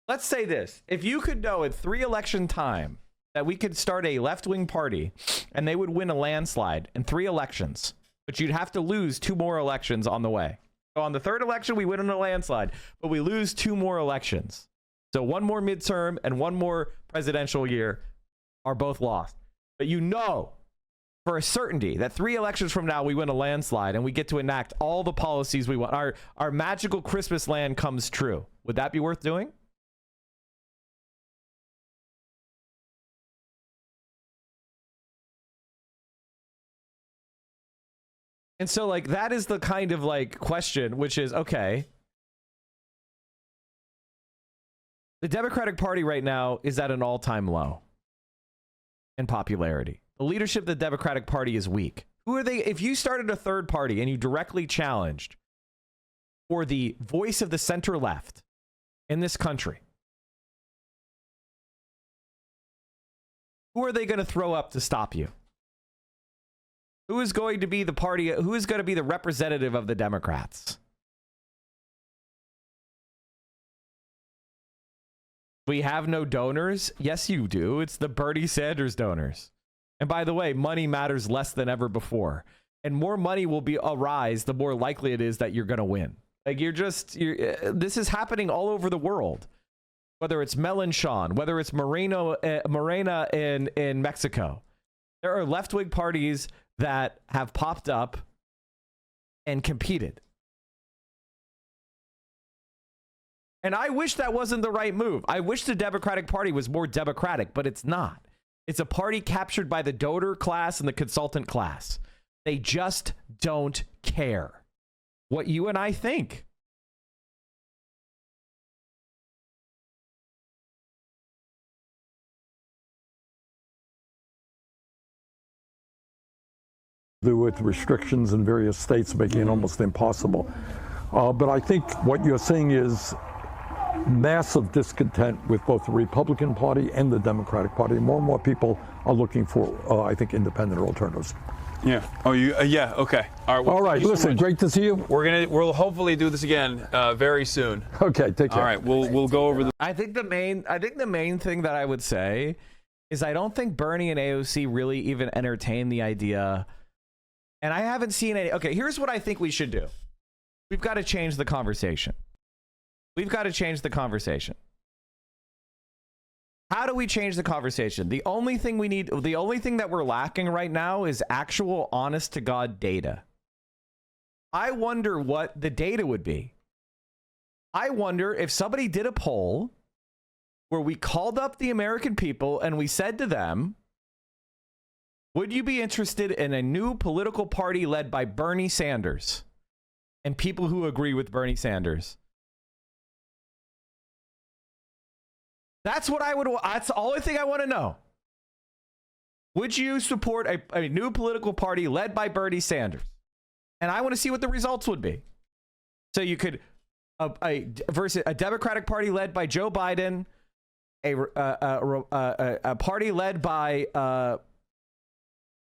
Let's say this. If you could know in 3 election time that we could start a left-wing party and they would win a landslide in 3 elections, but you'd have to lose 2 more elections on the way. So on the 3rd election, we win in a landslide, but we lose 2 more elections. So 1 more midterm and 1 more presidential year are both lost. But for a certainty that 3 elections from now we win a landslide and we get to enact all the policies we want, our magical Christmas land comes true, would that be worth doing? And so, like, that is the kind of, like, question, which is, okay, the Democratic Party right now is at an all-time low in popularity. The leadership of the Democratic Party is weak. Who are they? If you started a third party and you directly challenged for the voice of the center left in this country, who are they going to throw up to stop you? Who is going to be the party? Who is going to be the representative of the Democrats? We have no donors. Yes, you do. It's the Bernie Sanders donors. And by the way, money matters less than ever before. And more money will arise, the more likely it is that you're going to win. Like, this is happening all over the world. Whether it's Mélenchon, whether it's Morena in Mexico. There are left-wing parties that have popped up and competed. And I wish that wasn't the right move. I wish the Democratic Party was more democratic, but it's not. It's a party captured by the donor class and the consultant class. They just don't care what you and I think. With restrictions in various states making it almost impossible. But I think what you're seeing is massive discontent with both the Republican Party and the Democratic Party. More and more people are looking for, I think, independent alternatives. Yeah. Oh, you? Yeah. Okay. All right. Well, all right. Listen, great to see you. We'll hopefully do this again very soon. Okay. Take care. All right. We'll go over the. I think the main thing that I would say is I don't think Bernie and AOC really even entertain the idea. And I haven't seen any. Okay, here's what I think we should do. We've got to change the conversation. We've got to change the conversation. How do we change the conversation? The only thing that we're lacking right now is actual honest to God data. I wonder what the data would be. I wonder if somebody did a poll where we called up the American people and we said to them, would you be interested in a new political party led by Bernie Sanders and people who agree with Bernie Sanders? That's what I would. That's the only thing I want to know. Would you support a new political party led by Bernie Sanders? And I want to see what the results would be. So you could versus a Democratic Party led by Joe Biden, a party led by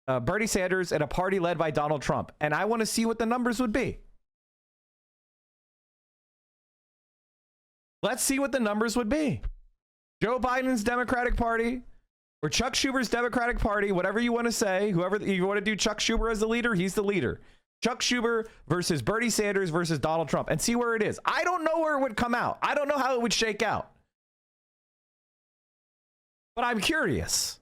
Bernie Sanders, and a party led by Donald Trump. And I want to see what the numbers would be. Let's see what the numbers would be. Joe Biden's Democratic Party or Chuck Schumer's Democratic Party, whatever you want to say, whoever you want to do Chuck Schumer as the leader, he's the leader. Chuck Schumer versus Bernie Sanders versus Donald Trump, and see where it is. I don't know where it would come out. I don't know how it would shake out. But I'm curious.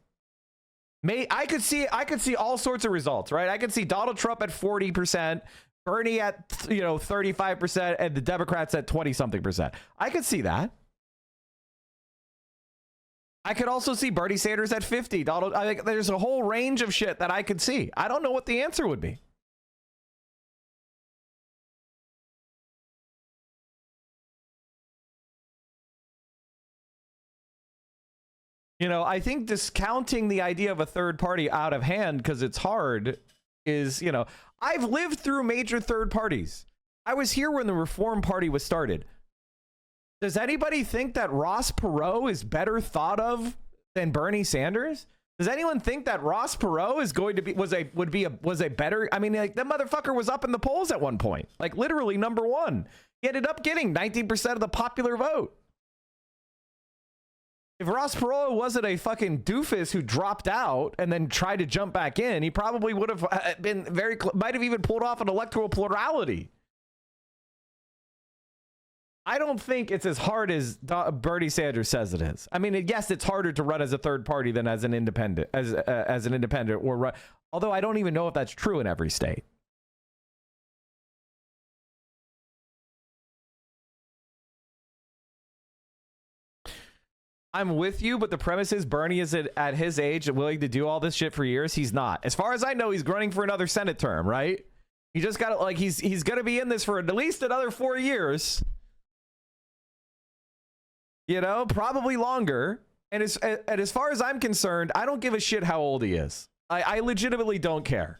I could see all sorts of results, right? I could see Donald Trump at 40%, Bernie at 35%, and the Democrats at 20-something%. I could see that. I could also see Bernie Sanders at 50. I think there's a whole range of shit that I could see. I don't know what the answer would be. I think discounting the idea of a third party out of hand because it's hard is, I've lived through major third parties. I was here when the Reform Party was started. Does anybody think that Ross Perot is better thought of than Bernie Sanders? Does anyone think that Ross Perot is going to be was a better? I mean, like, that motherfucker was up in the polls at one point, like literally number one. He ended up getting 19% of the popular vote. If Ross Perot wasn't a fucking doofus who dropped out and then tried to jump back in, he probably would have been might have even pulled off an electoral plurality. I don't think it's as hard as Bernie Sanders says it is. I mean, yes, it's harder to run as a third party than as an independent, as an independent, or Although I don't even know if that's true in every state. I'm with you, but the premise is Bernie is at his age and willing to do all this shit for years. He's not. As far as I know, he's running for another Senate term, right? He just got like he's going to be in this for at least another 4 years. You know, probably longer. And as far as I'm concerned, I don't give a shit how old he is. I legitimately don't care.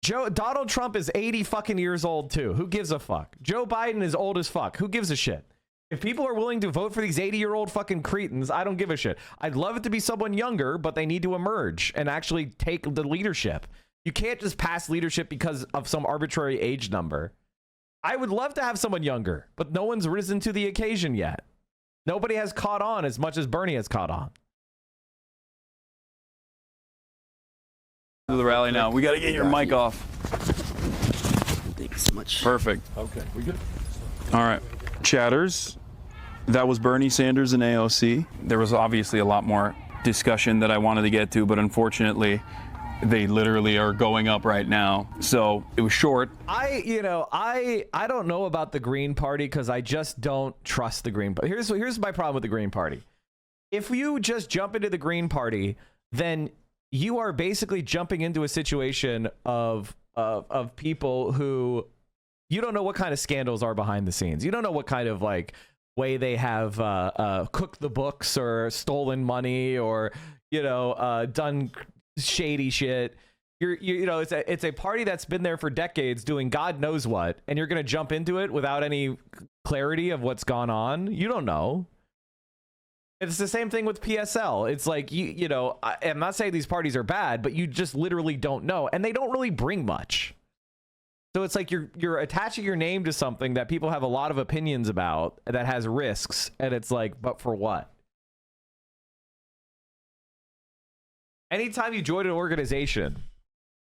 Donald Trump is 80 fucking years old too. Who gives a fuck? Joe Biden is old as fuck. Who gives a shit? If people are willing to vote for these 80-year-old fucking cretins, I don't give a shit. I'd love it to be someone younger, but they need to emerge and actually take the leadership. You can't just pass leadership because of some arbitrary age number. I would love to have someone younger, but no one's risen to the occasion yet. Nobody has caught on as much as Bernie has caught on. To the rally now. We got to get your mic off. Thank you so much. Perfect. Okay, we good? All right. Chatters, that was Bernie Sanders and AOC. There was obviously a lot more discussion that I wanted to get to, but unfortunately, they literally are going up right now. So it was short. I don't know about the Green Party because I just don't trust the Green Party. Here's my problem with the Green Party. If you just jump into the Green Party, then you are basically jumping into a situation of people who you don't know what kind of scandals are behind the scenes. You don't know what kind of like way they have cooked the books or stolen money or done shady shit. It's a party that's been there for decades doing God knows what, and you're gonna jump into it without any clarity of what's gone on. You don't know. It's the same thing with PSL. It's like I'm not saying these parties are bad, but you just literally don't know, and they don't really bring much. So it's like you're attaching your name to something that people have a lot of opinions about that has risks, and it's like, but for what? Anytime you join an organization,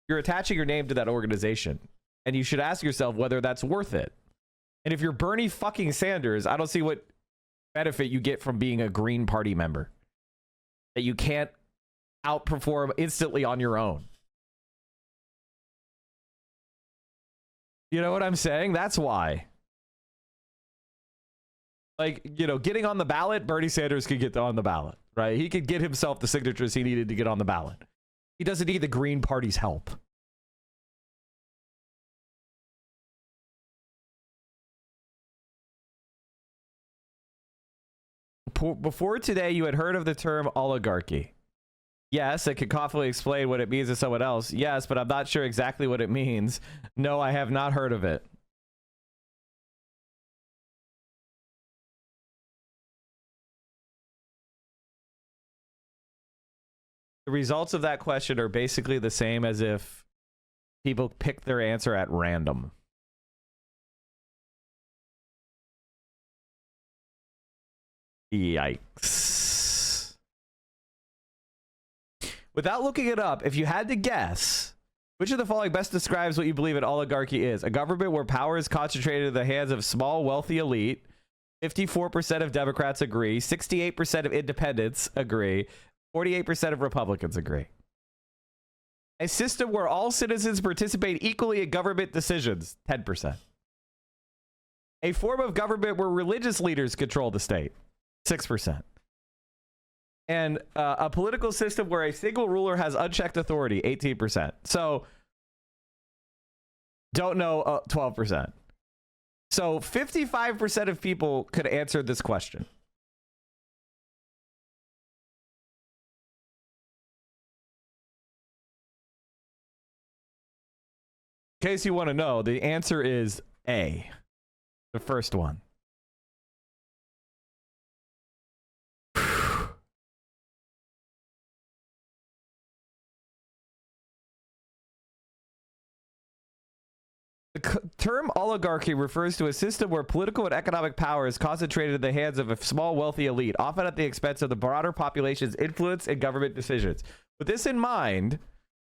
you're attaching your name to that organization, and you should ask yourself whether that's worth it. And if you're Bernie fucking Sanders, I don't see what benefit you get from being a Green Party member that you can't outperform instantly on your own. You know what I'm saying? That's why. Like, getting on the ballot, Bernie Sanders could get on the ballot, right? He could get himself the signatures he needed to get on the ballot. He doesn't need the Green Party's help. Before today, you had heard of the term oligarchy. Yes, it could confidently explain what it means to someone else. Yes, but I'm not sure exactly what it means. No, I have not heard of it. The results of that question are basically the same as if people pick their answer at random. Yikes. Without looking it up, if you had to guess, which of the following best describes what you believe an oligarchy is? A government where power is concentrated in the hands of small, wealthy elite. 54% of Democrats agree. 68% of independents agree. 48% of Republicans agree. A system where all citizens participate equally in government decisions. 10%. A form of government where religious leaders control the state. 6%. And a political system where a single ruler has unchecked authority, 18%. So, don't know, 12%. So, 55% of people could answer this question. In case you want to know, the answer is A, the first one. The term oligarchy refers to a system where political and economic power is concentrated in the hands of a small, wealthy elite, often at the expense of the broader population's influence in government decisions. With this in mind,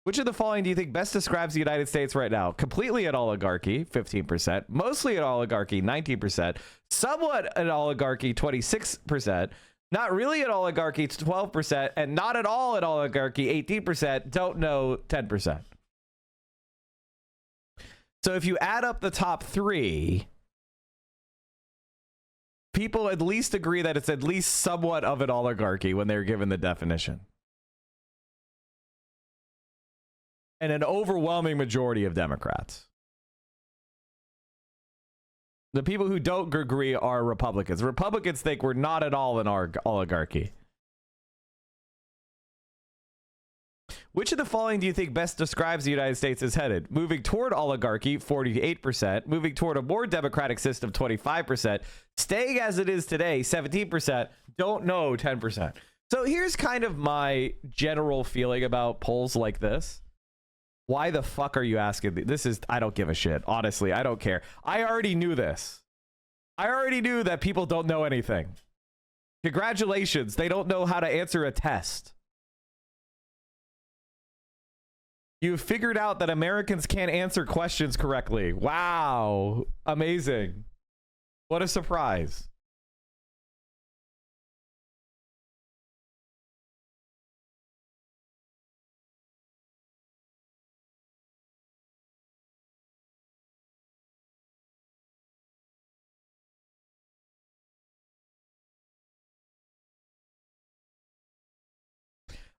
which of the following do you think best describes the United States right now? Completely an oligarchy, 15%. Mostly an oligarchy, 19%. Somewhat an oligarchy, 26%. Not really an oligarchy, it's 12%, and not at all an oligarchy, 18%, don't know, 10%. So if you add up the top three, people at least agree that it's at least somewhat of an oligarchy when they're given the definition. And an overwhelming majority of Democrats. The people who don't agree are Republicans. Republicans think we're not at all an oligarchy. Which of the following do you think best describes the United States as headed? Moving toward oligarchy, 48%. Moving toward a more democratic system, 25%. Staying as it is today, 17%. Don't know, 10%. So here's kind of my general feeling about polls like this. Why the fuck are you asking me? This is, I don't give a shit. Honestly, I don't care. I already knew this. I already knew that people don't know anything. Congratulations. They don't know how to answer a test. You figured out that Americans can't answer questions correctly. Wow. Amazing. What a surprise.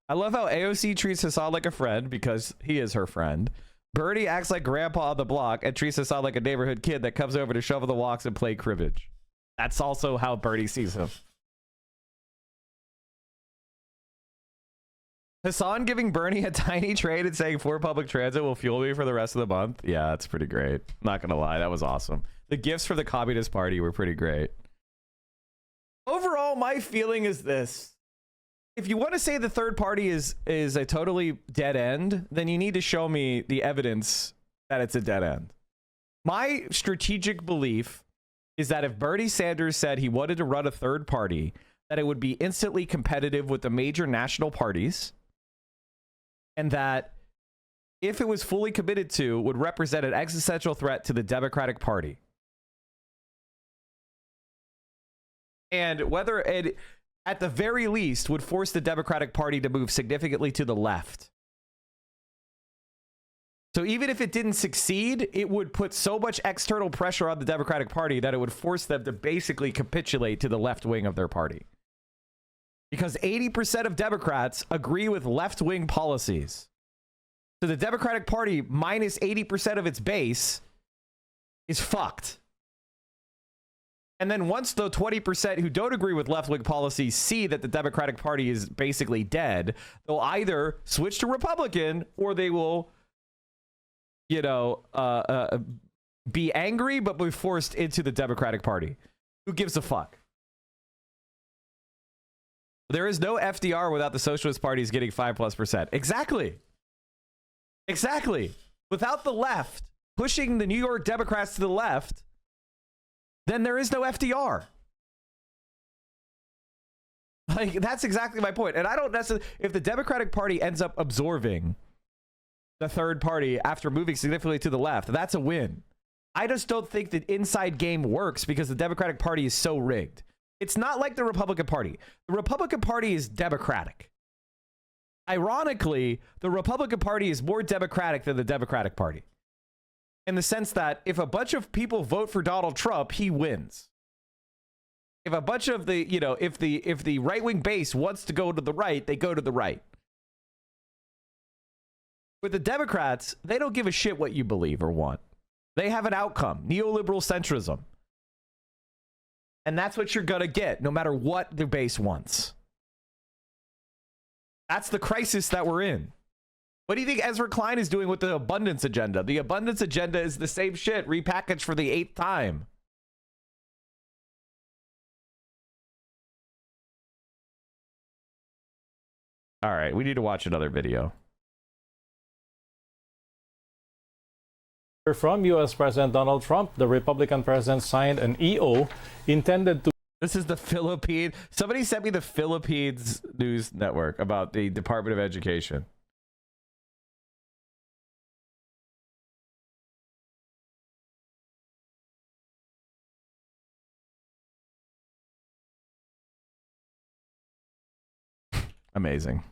I love how AOC treats Hasan like a friend because he is her friend. Bernie acts like grandpa on the block and treats Hasan like a neighborhood kid that comes over to shovel the walks and play cribbage. That's also how Bernie sees him. Hasan giving Bernie a tiny trade and saying 4 public transit will fuel me for the rest of the month. Yeah, that's pretty great. Not gonna lie, that was awesome. The gifts for the Communist Party were pretty great. Overall, my feeling is this. If you want to say the third party is a totally dead end, then you need to show me the evidence that it's a dead end. My strategic belief is that if Bernie Sanders said he wanted to run a third party, that it would be instantly competitive with the major national parties, and that if it was fully committed to, would represent an existential threat to the Democratic Party. And whether it, at the very least, would force the Democratic Party to move significantly to the left. So even if it didn't succeed, it would put so much external pressure on the Democratic Party that it would force them to basically capitulate to the left wing of their party. Because 80% of Democrats agree with left-wing policies. So the Democratic Party, minus 80% of its base, is fucked. And then once the 20% who don't agree with left-wing policies see that the Democratic Party is basically dead, they'll either switch to Republican or they will, you know, be angry but be forced into the Democratic Party. Who gives a fuck? There is no FDR without the Socialist parties getting 5+%. Exactly. Exactly. Without the left pushing the New York Democrats to the left, then there is no FDR. Like, that's exactly my point. And I don't necessarily, if the Democratic Party ends up absorbing the third party after moving significantly to the left, that's a win. I just don't think the inside game works because the Democratic Party is so rigged. It's not like the Republican Party. The Republican Party is Democratic. Ironically, the Republican Party is more Democratic than the Democratic Party. In the sense that if a bunch of people vote for Donald Trump, he wins. If a bunch of the, you know, if the right-wing base wants to go to the right, they go to the right. With the Democrats, they don't give a shit what you believe or want. They have an outcome, neoliberal centrism. And that's what you're going to get, no matter what the base wants. That's the crisis that we're in. What do you think Ezra Klein is doing with the abundance agenda? The abundance agenda is the same shit, repackaged for the 8th time. All right, we need to watch another video. From U.S. President Donald Trump, the Republican president signed an EO intended to... This is the Philippines. Somebody sent me the Philippines news network about the Department of Education. Amazing.